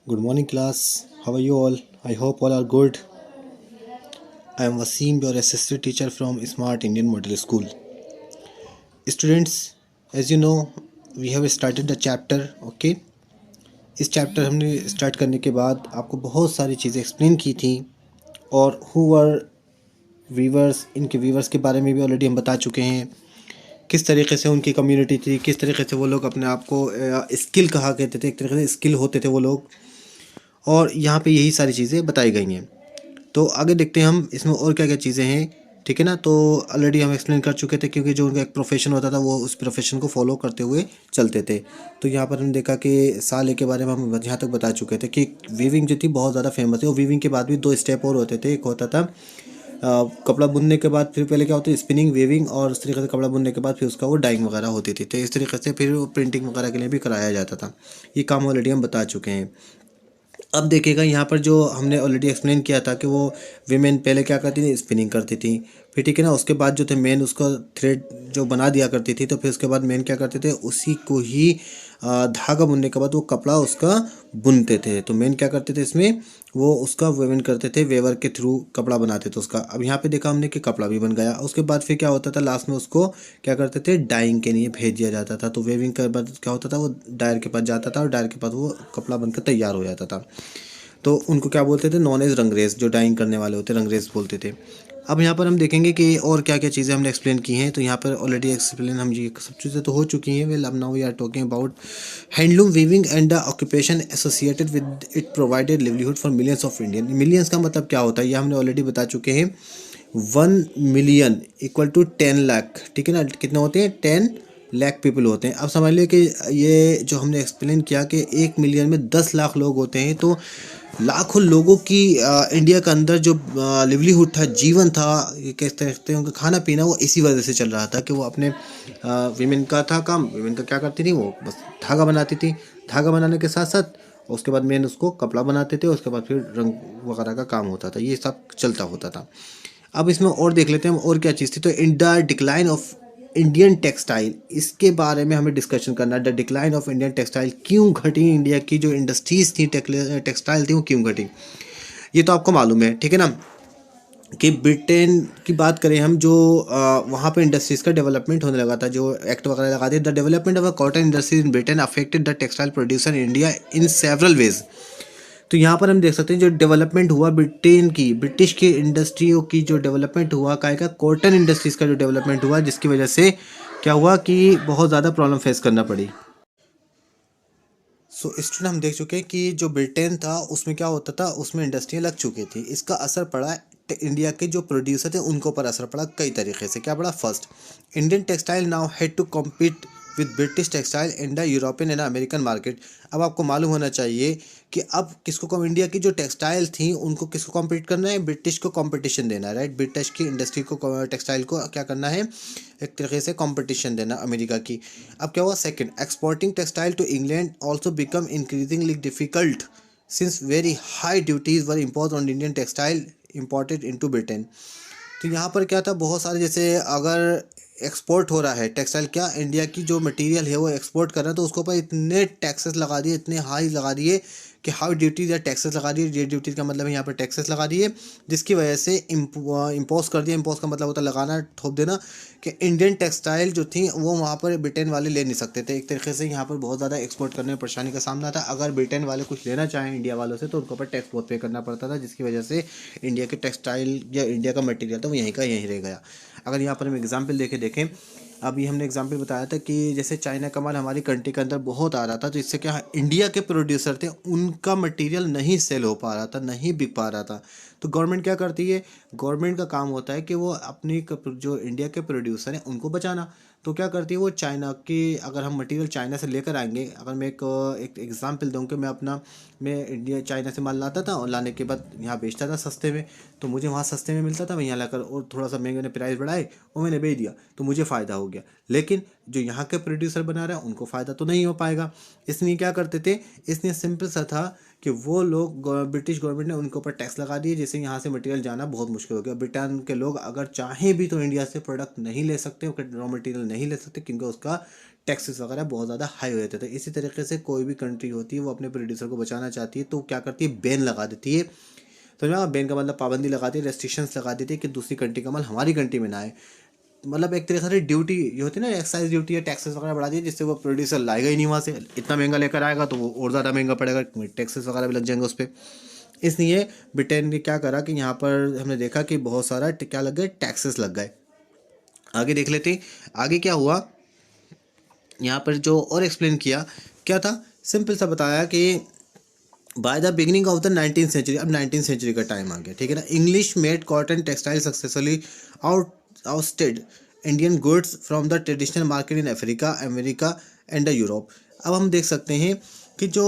Good morning, class. How are you all? I hope all are good. I am Wasim, your assistant teacher from Smart Indian Model School. Students, as you know, we have started the chapter. Okay, इस chapter हमने start करने के बाद आपको बहुत सारी चीज़ें explain की थी और हु वर वीवर्स, इनके वीवर्स के बारे में भी ऑलरेडी हम बता चुके हैं। किस तरीके से उनकी कम्युनिटी थी, किस तरीके से वो लोग अपने आप को स्किल कहा कहते थे, एक तरीके से स्किल होते थे वो लोग। और यहाँ पे यही सारी चीज़ें बताई गई हैं। तो आगे देखते हैं हम इसमें और क्या क्या चीज़ें हैं। ठीक है ना। तो ऑलरेडी हम एक्सप्लेन कर चुके थे, क्योंकि जो उनका एक प्रोफेशन होता था वो उस प्रोफेशन को फॉलो करते हुए चलते थे। तो यहाँ पर हमने देखा कि साल के बारे में हम यहाँ तक बता चुके थे कि वीविंग जो थी बहुत ज़्यादा फेमस है। और वीविंग के बाद भी दो स्टेप और होते थे। एक होता था कपड़ा बुनने के बाद, फिर पहले क्या होता है स्पिनिंग, वीविंग, और उस तरीके से कपड़ा बुनने के बाद फिर उसका वो डाइंग वगैरह होती थी। तो इस तरीके से फिर वो प्रिंटिंग वगैरह के लिए भी कराया जाता था। ये काम ऑलरेडी हम बता चुके हैं। अब देखिएगा यहाँ पर जो हमने ऑलरेडी एक्सप्लेन किया था कि वो वीमेन पहले क्या करती थी, स्पिनिंग करती थी। फिर ठीक है ना, उसके बाद जो थे मेन उसको थ्रेड जो बना दिया करती थी। तो फिर उसके बाद मेन क्या करते थे, उसी को ही धागा बुनने के बाद वो कपड़ा उसका बुनते थे। तो मेन क्या करते थे इसमें, वो उसका वेवन करते थे, वेवर के थ्रू कपड़ा बनाते थे उसका। अब यहाँ पे देखा हमने कि कपड़ा भी बन गया। उसके बाद फिर क्या होता था, लास्ट में उसको क्या करते थे, डाइंग के लिए भेज दिया जाता था। तो वेविंग के बाद क्या होता था, वो डायर के पास जाता था और डायर के पास वो कपड़ा बनकर तैयार हो जाता था। तो उनको क्या बोलते थे, नॉन एज रंगरेज, जो डाइंग करने वाले होते रंगरेज बोलते थे। अब यहाँ पर हम देखेंगे कि और क्या क्या चीज़ें हमने एक्सप्लेन की हैं। तो यहाँ पर ऑलरेडी एक्सप्लेन हम ये सब चीज़ें तो हो चुकी हैं। वेल, अब now we are talking about handloom weaving and the occupation associated with it provided livelihood for millions of Indian. Millions का मतलब क्या होता है, ये हमने ऑलरेडी बता चुके हैं। 1 मिलियन इक्वल टू 10 लाख। ठीक है ना, कितने होते हैं, 10 लाख पीपल होते हैं। अब समझ लीजिए कि ये जो हमने एक्सप्लेन किया कि 1 मिलियन में 10 लाख लोग होते हैं। तो लाखों लोगों की इंडिया के अंदर जो लिवलीहुड था, जीवन था, ये कह सकते हैं उनका खाना पीना, वो इसी वजह से चल रहा था कि वो अपने वीमेन का था काम। वीमेन का क्या करती थी, वो बस धागा बनाती थी। धागा बनाने के साथ साथ उसके बाद मेन उसको कपड़ा बनाते थे। उसके बाद फिर रंग वगैरह का काम होता था। ये सब चलता होता था। अब इसमें और देख लेते हैं हम और क्या चीज़ थी। तो in the decline of Indian textile, इसके बारे में हमें डिस्कशन करना है। The decline of Indian textile, क्यों घटी इंडिया की जो इंडस्ट्रीज थी, टेक्सटाइल थी, वो क्यों घटी। ये तो आपको मालूम है, ठीक है ना, कि ब्रिटेन की बात करें हम, जो वहाँ पे इंडस्ट्रीज़ का डेवलपमेंट होने लगा था, जो एक्ट वगैरह लगा दिए। The development of a cotton industries in Britain affected the textile producer in India in several ways. तो यहाँ पर हम देख सकते हैं जो डेवलपमेंट हुआ ब्रिटेन की, ब्रिटिश की इंडस्ट्रियों की जो डेवलपमेंट हुआ, काय का कॉटन इंडस्ट्रीज़ का जो डेवलपमेंट हुआ, जिसकी वजह से क्या हुआ कि बहुत ज़्यादा प्रॉब्लम फेस करना पड़ी। सो स्टूडेंट, हम देख चुके हैं कि जो ब्रिटेन था उसमें क्या होता था, उसमें इंडस्ट्रियाँ लग चुकी थी। इसका असर पड़ा इंडिया के जो प्रोड्यूसर थे उनको पर असर पड़ा कई तरीके से। क्या पड़ा, first, Indian textile now had to compete with British textile in the European and American market. अब आपको मालूम होना चाहिए कि अब किसको कम, इंडिया की जो टेक्सटाइल थी उनको किसको कॉम्पीट करना है, ब्रिटिश को कंपटीशन देना है, राइट। ब्रिटिश की इंडस्ट्री को, टेक्सटाइल को क्या करना है, एक तरीके से कंपटीशन देना अमेरिका की। अब क्या हुआ, second, exporting textile to England also become increasingly difficult since very high duties were impose on Indian textile imported into Britain. तो यहाँ पर क्या था, बहुत सारे, जैसे अगर एक्सपोर्ट हो रहा है टेक्सटाइल, क्या इंडिया की जो मटेरियल है वो एक्सपोर्ट कर रहा है, तो उसके ऊपर इतने टैक्सेस लगा दिए, इतने हाई लगा दिए कि हाई ड्यूटीज या टैक्सेस लगा दिए। ये ड्यूटीज का मतलब है यहाँ पर टैक्सेस लगा दिए, जिसकी वजह से इम्पोज कर दिया। इम्पोज का मतलब होता है लगाना, ठोप देना, कि इंडियन टेक्सटाइल जो थी वो वहाँ पर ब्रिटेन वाले ले नहीं सकते थे। एक तरीके से यहाँ पर बहुत ज़्यादा एक्सपोर्ट करने में परेशानी का सामना था। अगर ब्रिटेन वाले कुछ लेना चाहें इंडिया वालों से तो उनको ऊपर टैक्स बहुत पे करना पड़ता था, जिसकी वजह से इंडिया के टेक्सटाइल या इंडिया का मटेरियल था वो यहीं का यहीं रह गया। अगर यहाँ पर हम एग्जाम्पल देखें, अभी हमने एग्जाम्पल बताया था कि जैसे चाइना का माल हमारी कंट्री के अंदर बहुत आ रहा था, तो इससे क्या इंडिया के प्रोड्यूसर थे उनका मटेरियल नहीं सेल हो पा रहा था, नहीं बिक पा रहा था। तो गवर्नमेंट क्या करती है, गवर्नमेंट का काम होता है कि वो अपनी जो इंडिया के प्रोड्यूसर हैं उनको बचाना। तो क्या करती है वो, चाइना की, अगर हम मटेरियल चाइना से लेकर आएंगे, अगर मैं एक एग्जांपल दूं कि मैं इंडिया चाइना से माल लाता था और लाने के बाद यहाँ बेचता था सस्ते में, तो मुझे वहाँ सस्ते में मिलता था, मैं यहाँ लाकर और थोड़ा सा महंगे ने प्राइस बढ़ाए और मैंने बेच दिया, तो मुझे फ़ायदा हो गया। लेकिन जो यहाँ के प्रोड्यूसर बना रहे हैं उनको फ़ायदा तो नहीं हो पाएगा। इसलिए क्या करते थे, इसलिए सिंपल सा था कि वो लोग ब्रिटिश गवर्नमेंट ने उनके ऊपर टैक्स लगा दिए, जिससे यहाँ से मटेरियल जाना बहुत मुश्किल हो गया। ब्रिटेन के लोग अगर चाहें भी तो इंडिया से प्रोडक्ट नहीं ले सकते, रॉ मटेरियल नहीं ले सकते, क्योंकि उसका टैक्सेस वगैरह बहुत ज़्यादा हाई हो जाते थे। इसी तरीके से कोई भी कंट्री होती है वो अपने प्रोड्यूसर को बचाना चाहती है तो क्या करती है, बैन लगा देती है। तो ना बैन का मतलब पाबंदी लगाती है, रेस्ट्रिक्शंस लगा देती है कि दूसरी कंट्री का माल हमारी कंट्री में ना आए। मतलब एक तरीके से ड्यूटी ये होती है ना, एक्साइज ड्यूटी या टैक्सेस वगैरह बढ़ा दिए, जिससे वो प्रोड्यूसर लाएगा ही नहीं वहाँ से। इतना महंगा लेकर आएगा तो वो और ज़्यादा महंगा पड़ेगा, टैक्सेस वगैरह भी लग जाएंगे उस पर। इसलिए ब्रिटेन ने क्या करा कि यहाँ पर हमने देखा कि बहुत सारा क्या लग गए, टैक्सेस लग गए। आगे देख लेते आगे क्या हुआ। यहाँ पर जो और एक्सप्लेन किया क्या था, सिंपल सा बताया कि by the beginning of the 19th century, अब 19th सेंचुरी का टाइम आ गया, ठीक है ना। English made cotton textile successfully ousted Indian goods from the traditional market in Africa, America and the Europe. अब हम देख सकते हैं कि जो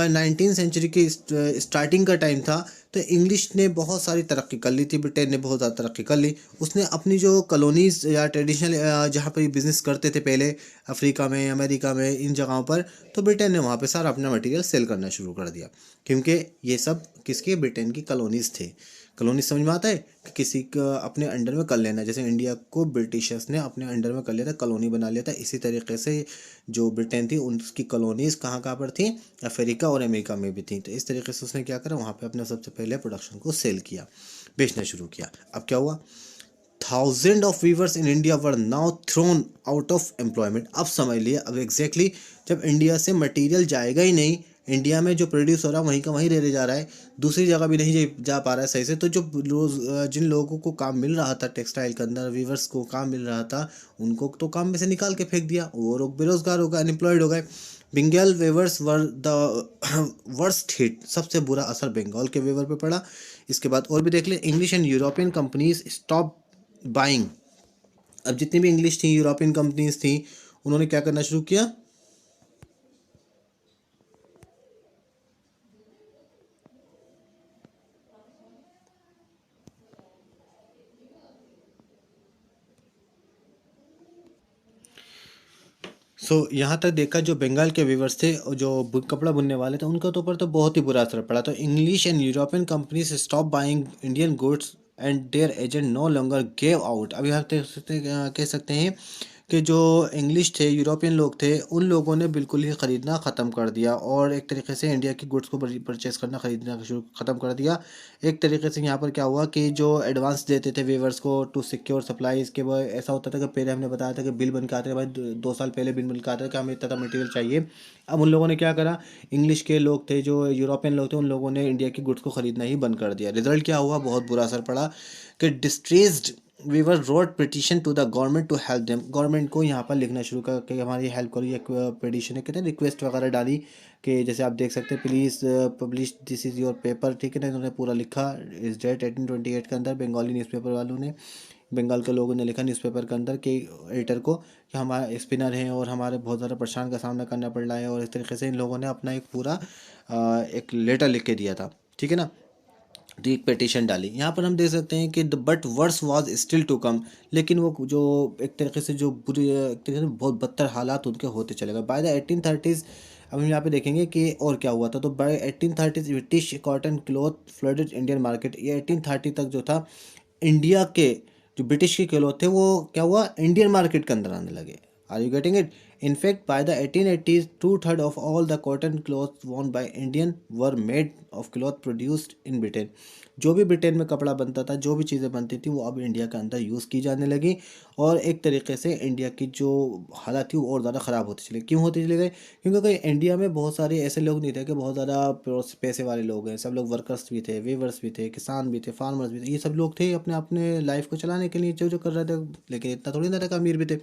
19th सेंचुरी की स्टार्टिंग का टाइम था, तो इंग्लिश ने बहुत सारी तरक्की कर ली थी, ब्रिटेन ने बहुत ज़्यादा तरक्की कर ली। उसने अपनी जो कॉलोनीज या ट्रेडिशनल जहाँ पर बिज़नेस करते थे पहले, अफ्रीका में, अमेरिका में, इन जगहों पर, तो ब्रिटेन ने वहाँ पे सारा अपना मटेरियल सेल करना शुरू कर दिया, क्योंकि ये सब किसके, ब्रिटेन की कॉलोनीज थे। कॉलोनी समझ में आता है कि किसी का अपने अंडर में कर लेना, जैसे इंडिया को ब्रिटिशर्स ने अपने अंडर में कर लिया था, कॉलोनी बना लिया था। इसी तरीके से जो ब्रिटेन थी उनकी कॉलोनीज कहाँ कहाँ पर थी, अफ्रीका और अमेरिका में भी थी। तो इस तरीके से उसने क्या करा, वहाँ पे अपने सबसे पहले प्रोडक्शन को सेल किया, बेचना शुरू किया। अब क्या हुआ, thousand of viewers in India were now thrown out of employment. अब समझ लिए, अब एग्जैक्टली जब इंडिया से मटेरियल जाएगा ही नहीं, इंडिया में जो प्रोड्यूस हो रहा है वहीं का वहीं रह जा रहा है, दूसरी जगह भी नहीं जा पा रहा है सही से, तो जो जिन लोगों को काम मिल रहा था टेक्सटाइल के अंदर, वीवर्स को काम मिल रहा था, उनको तो काम में से निकाल के फेंक दिया, वो लोग बेरोजगार हो गए, अनएम्प्लॉयड हो गए। Bengal weavers were the worst hit, सबसे बुरा असर बंगाल के वेवर पे पड़ा। इसके बाद और भी देख लें, English and European companies stop buying. अब जितनी भी इंग्लिश थी, यूरोपियन कंपनीज थी, उन्होंने क्या करना शुरू किया, यहाँ तक देखा जो बंगाल के वीवर्स थे और जो कपड़ा बुनने वाले थे, उनके ऊपर तो बहुत ही बुरा असर पड़ा। तो English and European companies stop buying Indian goods and their agent no longer gave out. अभी आप कह सकते हैं कि जो इंग्लिश थे, यूरोपियन लोग थे, उन लोगों ने बिल्कुल ही ख़रीदना ख़त्म कर दिया और एक तरीके से इंडिया की गुड्स को परचेस करना, ख़रीदना शुरू ख़त्म कर दिया। एक तरीके से यहाँ पर क्या हुआ कि जो एडवांस देते थे वीवर्स को टू सिक्योर सप्लाईज़ के, वो ऐसा होता था कि पहले हमने बताया था कि बिल बन के आते थे भाई, 2 साल पहले बिल बन के आते थे कि हमें इतना मटेरियल चाहिए। अब उन लोगों ने क्या करा, इंग्लिश के लोग थे, जो यूरोपियन लोग थे, उन लोगों ने इंडिया की गुड्स को ख़रीदना ही बंद कर दिया। रिजल्ट क्या हुआ, बहुत बुरा असर पड़ा कि distressed weaver road petition to the government to help them. Government को यहाँ पर लिखना शुरू कर कि हमारी हेल्प करो, ये पिटिशन है, कहते हैं रिक्वेस्ट वगैरह डाली कि जैसे आप देख सकते हैं, please publish this is your paper, ठीक है ना। इन्होंने पूरा लिखा इस डेट 1828 के अंदर, बंगाली न्यूज़पेपर वालों ने, बंगाल के लोगों ने लिखा न्यूज़पेपर के अंदर कि एडिटर को कि हमारे स्पिनर हैं और हमारे बहुत ज़्यादा परेशान का सामना करना पड़ रहा है, और इस तरीके से इन लोगों ने अपना एक पूरा एक लेटर लिख के दिया था, ठीक है ना। तो एक पिटिशन डाली। यहाँ पर हम देख सकते हैं कि the but worse was still to come, लेकिन वो जो एक तरीके से जो बुरी, एक तरीके से बहुत बदतर हालात उनके होते चले गए। बाय द 1830s, अब हम यहाँ पे देखेंगे कि और क्या हुआ था। तो by 1830 British cotton cloth flooded Indian market. ये 1830 तक जो था, इंडिया के जो ब्रिटिश के क्लॉथ थे वो क्या हुआ, इंडियन मार्केट के अंदर आने लगे। Are you getting it? In fact, by the 1880s, two-thirds of all the cotton clothes worn by Indian were made of cloth produced in Britain. जो भी ब्रिटेन में कपड़ा बनता था, जो भी चीज़ें बनती थी, वो अब इंडिया के अंदर यूज़ की जाने लगी, और एक तरीके से इंडिया की जो हालत थी वो और ज़्यादा ख़राब होती चली। क्यों होती चली गई? क्योंकि इंडिया में बहुत सारे ऐसे लोग नहीं थे कि बहुत ज़्यादा पैसे वाले लोग हैं। सब लोग वर्कर्स भी थे, वीवर्स भी थे, किसान भी थे, फार्मर्स भी थे। ये सब लोग थे अपने अपने लाइफ को चलाने के लिए जो जो कर रहे थे, लेकिन इतना थोड़ी ना था कि अमीर भी थे।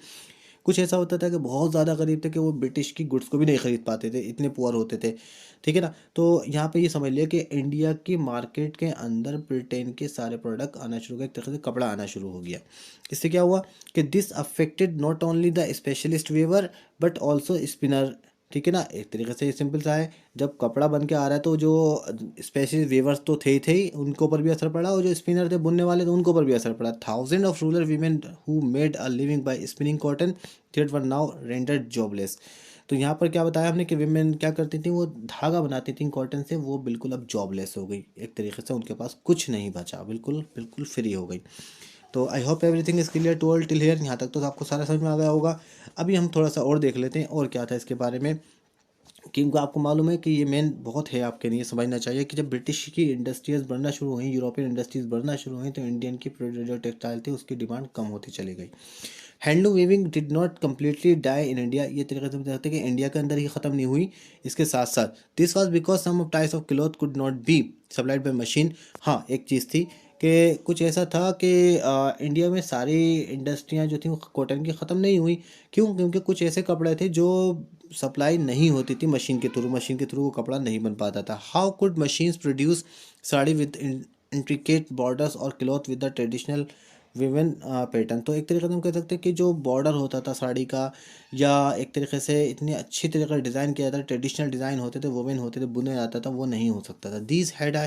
कुछ ऐसा होता था कि बहुत ज़्यादा गरीब थे कि वो ब्रिटिश की गुड्स को भी नहीं खरीद पाते थे, इतने पुअर होते थे, ठीक है ना। तो यहाँ पे ये समझ लिया कि इंडिया की मार्केट के अंदर ब्रिटेन के सारे प्रोडक्ट आना शुरू हो गए, एक तरह से कपड़ा आना शुरू हो गया। इससे क्या हुआ कि this affected not only the specialist weaver but also spinner, ठीक है ना। एक तरीके से ये सिंपल सा है, जब कपड़ा बन के आ रहा है तो जो स्पेशली वीवर्स तो थे ही, उनके ऊपर भी असर पड़ा, और जो स्पिनर थे बुनने वाले तो उनके ऊपर भी असर पड़ा। Thousand of rural women who made a living by spinning cotton that were now rendered jobless. तो यहाँ पर क्या बताया हमने कि विमेन क्या करती थी, वो धागा बनाती थी कॉटन से, वो बिल्कुल अब जॉबलेस हो गई, एक तरीके से उनके पास कुछ नहीं बचा, बिल्कुल बिल्कुल फ्री हो गई। तो I hope everything is clear to all till here. यहाँ तक तो आपको सारा समझ में आ गया होगा। अभी हम थोड़ा सा और देख लेते हैं और क्या था इसके बारे में, क्योंकि आपको मालूम है कि ये मेन बहुत है आपके लिए समझना चाहिए कि जब ब्रिटिश की इंडस्ट्रीज बढ़ना शुरू हुई, यूरोपियन इंडस्ट्रीज बढ़ना शुरू हुई, तो इंडियन की जो टेक्सटाइल थी उसकी डिमांड कम होती चली गई। Handloom weaving did not completely die in India, ये तरीके से बताते हैं कि इंडिया के अंदर ही ख़त्म नहीं हुई, इसके साथ साथ this was because some of types of cloth could not be supplied by machine. हाँ, एक चीज़ थी कि कुछ ऐसा था कि इंडिया में सारी इंडस्ट्रियां जो थी वो कॉटन की ख़त्म नहीं हुई। क्यों? क्योंकि कुछ ऐसे कपड़े थे जो सप्लाई नहीं होती थी मशीन के थ्रू, मशीन के थ्रू वो कपड़ा नहीं बन पाता था। How could machines produce sari with intricate borders और cloth with the traditional woven pattern. तो एक तरीके से हम कह सकते हैं कि जो बॉर्डर होता था साड़ी का, या एक तरीके से इतनी अच्छी तरीके से डिज़ाइन किया जाता था, ट्रेडिशनल डिज़ाइन होते थे, वुमेन होते थे, बुने जाता था, वो नहीं हो सकता था। These had a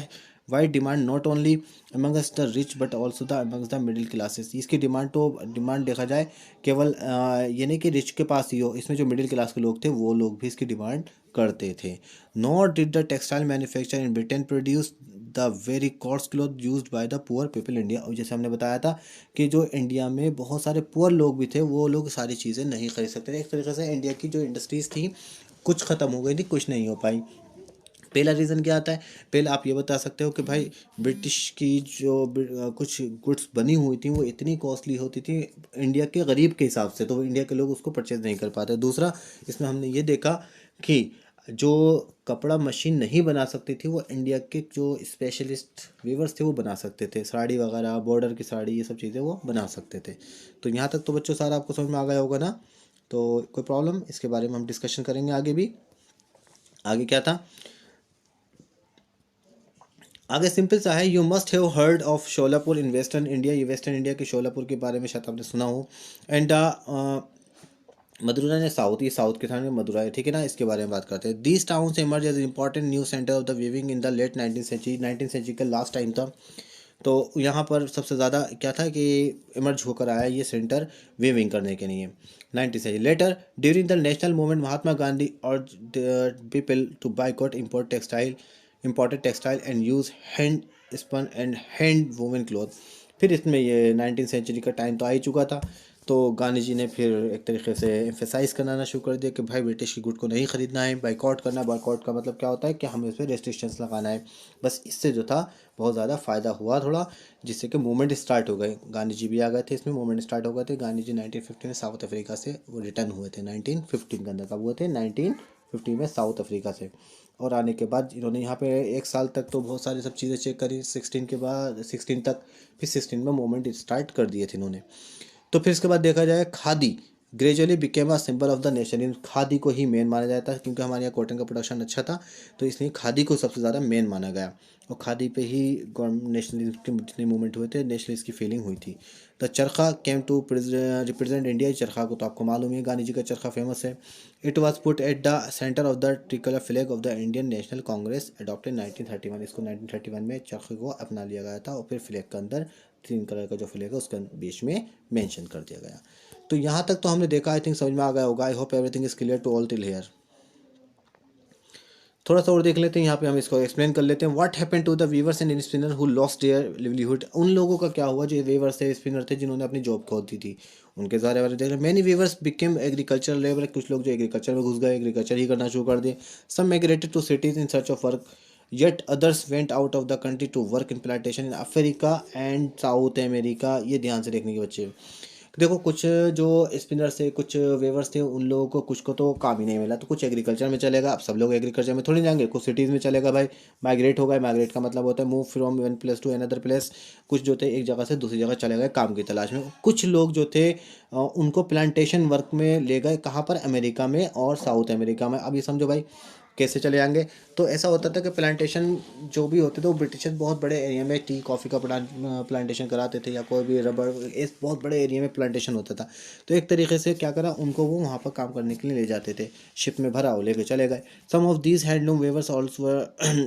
wide demand not only amongst the rich but also the amongst the middle classes. इसकी डिमांड तो डिमांड देखा जाए केवल ये नहीं कि रिच के पास ही हो, इसमें जो मिडिल क्लास के लोग थे वो लोग भी इसकी डिमांड करते थे। Not did the textile manufacture in Britain produce the very cost cloth used by the poor people India. और जैसे हमने बताया था कि जो इंडिया में बहुत सारे पुअर लोग भी थे, वो लोग सारी चीज़ें नहीं खरीद सकते थे। एक तरीके से इंडिया की जो इंडस्ट्रीज़ थी कुछ ख़त्म हो गई थी, कुछ नहीं हो पाई। पहला रीज़न क्या आता है? पहले आप ये बता सकते हो कि भाई ब्रिटिश की जो कुछ गुड्स बनी हुई थी वो इतनी कॉस्टली होती थी इंडिया के गरीब के हिसाब से, तो इंडिया के लोग उसको परचेज नहीं कर पाते। दूसरा, इसमें हमने ये देखा कि जो कपड़ा मशीन नहीं बना सकती थी वो इंडिया के जो स्पेशलिस्ट वीवर्स थे वो बना सकते थे, साड़ी वगैरह, बॉर्डर की साड़ी, ये सब चीज़ें वो बना सकते थे। तो यहाँ तक तो बच्चों सारा आपको समझ में आ गया होगा ना। तो कोई प्रॉब्लम, इसके बारे में हम डिस्कशन करेंगे आगे भी। आगे क्या था? आगे सिंपल सा है, you must have heard of Sholapur in western India. ये वेस्टर्न इंडिया के शोलापुर के बारे में शायद आपने सुना हो। एंड मदुरै ने साउथ, ये साउथ के थाने में मदुरै है, ठीक है ना। इसके बारे में बात करते हैं। These towns emerge as important new center of the weaving in the late 19th century. 19th century का लास्ट टाइम था, तो यहाँ पर सबसे ज़्यादा क्या था कि इमर्ज होकर आया ये सेंटर वीविंग करने के लिए 19th century. Later during the national movement Mahatma Gandhi और people to boycott imported textile and use hand spun and hand woven cloth. फिर इसमें ये 19th सेंचुरी का टाइम तो आ ही चुका था, तो गांधी जी ने फिर एक तरीके से एम्फेसाइज करना शुरू कर दिया कि भाई ब्रिटिश की गुड को नहीं ख़रीदना है, बाइकआउट करना। बाइकआउट का मतलब क्या होता है कि हमें इस पर रेस्ट्रिक्शंस लगाना है। बस इससे जो था बहुत ज़्यादा फ़ायदा हुआ थोड़ा, जिससे कि मूवमेंट स्टार्ट हो गए। गांधी जी भी आ गए थे इसमें, मूवमेंट स्टार्ट हो गए थे। गांधी जी 1915 में साउथ अफ्रीका से वो रिटर्न हुए थे। 1915 के अंदर कब हुए थे? 1915 में साउथ अफ्रीका से। और आने के बाद इन्होंने यहाँ पे 1 साल तक तो बहुत सारी सब चीज़ें चेक करी, 16 के बाद 16 तक, फिर 16 में मूवमेंट स्टार्ट कर दिए थे इन्होंने। तो फिर इसके बाद देखा जाए, khadi gradually became a symbol of the nation. इन खादी को ही मेन माना जाता है, क्योंकि हमारे यहाँ कॉटन का प्रोडक्शन अच्छा था, तो इसलिए खादी को सबसे ज़्यादा मेन माना गया। और खादी पे ही नेशनलिज्म के जितने मूवमेंट हुए थे, नेशनलिस्ट की फीलिंग हुई थी। द चरखा केम टू रिप्रेजेंट इंडिया। चरखा को तो आपको मालूम है, गांधी जी का चरखा फेमस है। It was put at the centre of the tricolour flag of the Indian National Congress adopted 1931। इसको 1931 में चरखे को अपना लिया गया था, और फिर फ्लैग के अंदर 3 कलर का जो फ्लैग है उसके बीच में मेंशन कर दिया गया। तो यहाँ तक तो हमने देखा, आई थिंक समझ में आ गया होगा। I hope everything is clear to all till here. थोड़ा सा और देख लेते हैं, यहाँ पे हम इसको एक्सप्लेन कर लेते हैं। What happened to the weavers and spinner who lost their livelihood. उन लोगों का क्या हुआ जो वीवर्स थे, स्पिनर थे, जिन्होंने अपनी जॉब खो दी थी, उनके सारे बारे देख रहे। Many weavers became agricultural labour. कुछ लोग जो एग्रीकल्चर में घुस गए, एग्रीकल्चर ही करना शुरू कर दिए। Some migrated to cities in search of work, yet others went out of the country to work in plantation in Africa and South America. ये ध्यान से देखने के बच्चे। देखो, कुछ जो स्पिनर थे, कुछ वेवर्स थे, उन लोगों को कुछ को तो काम ही नहीं मिला, तो कुछ एग्रीकल्चर में चलेगा। अब सब लोग एग्रीकल्चर में थोड़ी जाएंगे, कुछ सिटीज़ में चलेगा भाई। माइग्रेट हो गए, माइग्रेट का मतलब होता है move from one place to another place. कुछ जो थे एक जगह से दूसरी जगह चले गए काम की तलाश में। कुछ लोग जो थे उनको प्लांटेशन वर्क में ले गए, कहाँ पर? अमेरिका में और साउथ अमेरिका में। अब ये समझो भाई कैसे चले जाएंगे। तो ऐसा होता था कि प्लांटेशन जो भी होते थे वो ब्रिटिशर्स बहुत बड़े एरिया में टी कॉफ़ी का प्लांटेशन कराते थे, या कोई भी रबर, इस बहुत बड़े एरिया में प्लांटेशन होता था। तो एक तरीके से क्या करा, उनको वो वहाँ पर काम करने के लिए ले जाते थे, शिप में भरा वो लेके चले गए। Some of these handloom weavers also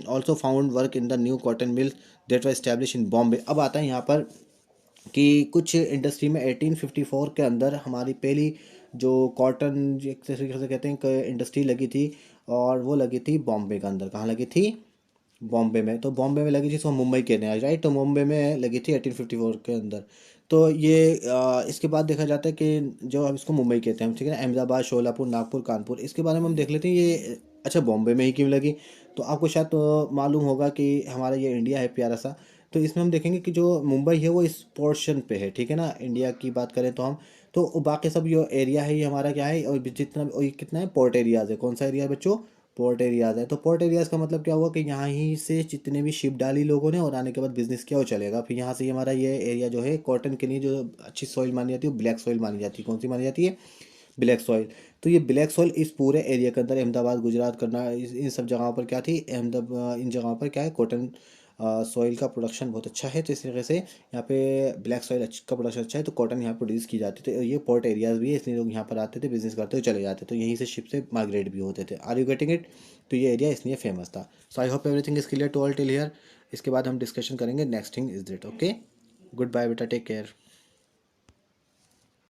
also found work in the new cotton mill that were establish in Bombay. अब आता है यहाँ पर कि कुछ इंडस्ट्री में 1854 के अंदर हमारी पहली जो कॉटन, एक तरीके से कहते हैं कि इंडस्ट्री लगी थी, और वो लगी थी बॉम्बे के अंदर। कहाँ लगी थी? बॉम्बे में। तो बॉम्बे में लगी थी, इसको मुंबई कहते हैं, राइट। तो मुंबई में लगी थी 1854 के अंदर। तो ये इसके बाद देखा जाता है कि जो हम इसको मुंबई कहते हैं, ठीक है ना, अहमदाबाद, शोलापुर, नागपुर, कानपुर, इसके बारे में हम देख लेते हैं। ये अच्छा बॉम्बे में ही क्यों लगी? तो आपको शायद मालूम होगा कि हमारा ये इंडिया है प्यारा सा, तो इसमें हम देखेंगे कि जो मुंबई है वो इस पोर्शन पे है, ठीक है ना, इंडिया की बात करें तो हम। तो बाकी सब जो एरिया है ये हमारा क्या है, और जितना और ये कितना है, पोर्ट एरियाज़ है। कौन सा एरिया है बच्चों? पोर्ट एरियाज़ है। तो पोर्ट एरियाज़ का मतलब क्या हुआ कि यहाँ ही से जितने भी शिप डाली लोगों ने और आने के बाद बिजनेस किया वो चलेगा। फिर यहाँ से ही हमारा ये एरिया जो है कॉटन के लिए जो अच्छी सॉइल मानी जाती है वो ब्लैक सॉइल मानी जाती है। कौन सी मानी जाती है? Black soil. तो ये ब्लैक सॉइल इस पूरे एरिया के अंदर, अहमदाबाद, गुजरात, करना, इन सब जगहों पर क्या थी, अहमदाबाद, इन जगहों पर क्या है, कॉटन सॉइल का प्रोडक्शन बहुत अच्छा है। तो इस तरीके से यहाँ पे ब्लैक सॉइल का प्रोडक्शन अच्छा है, तो कॉटन यहाँ प्रोड्यूस की जाती थी। तो ये पोर्ट एरियाज भी है, इसलिए लोग यहाँ पर आते थे, बिजनेस करते हुए चले जाते, तो यहीं से शिप से माइग्रेट भी होते थे। Are you getting it? तो ये एरिया इसलिए फेमस था। So I hope everything is clear to all till here. इसके बाद हम डिस्कशन करेंगे next thing is that. Okay, good bye बेटा, टेक केयर।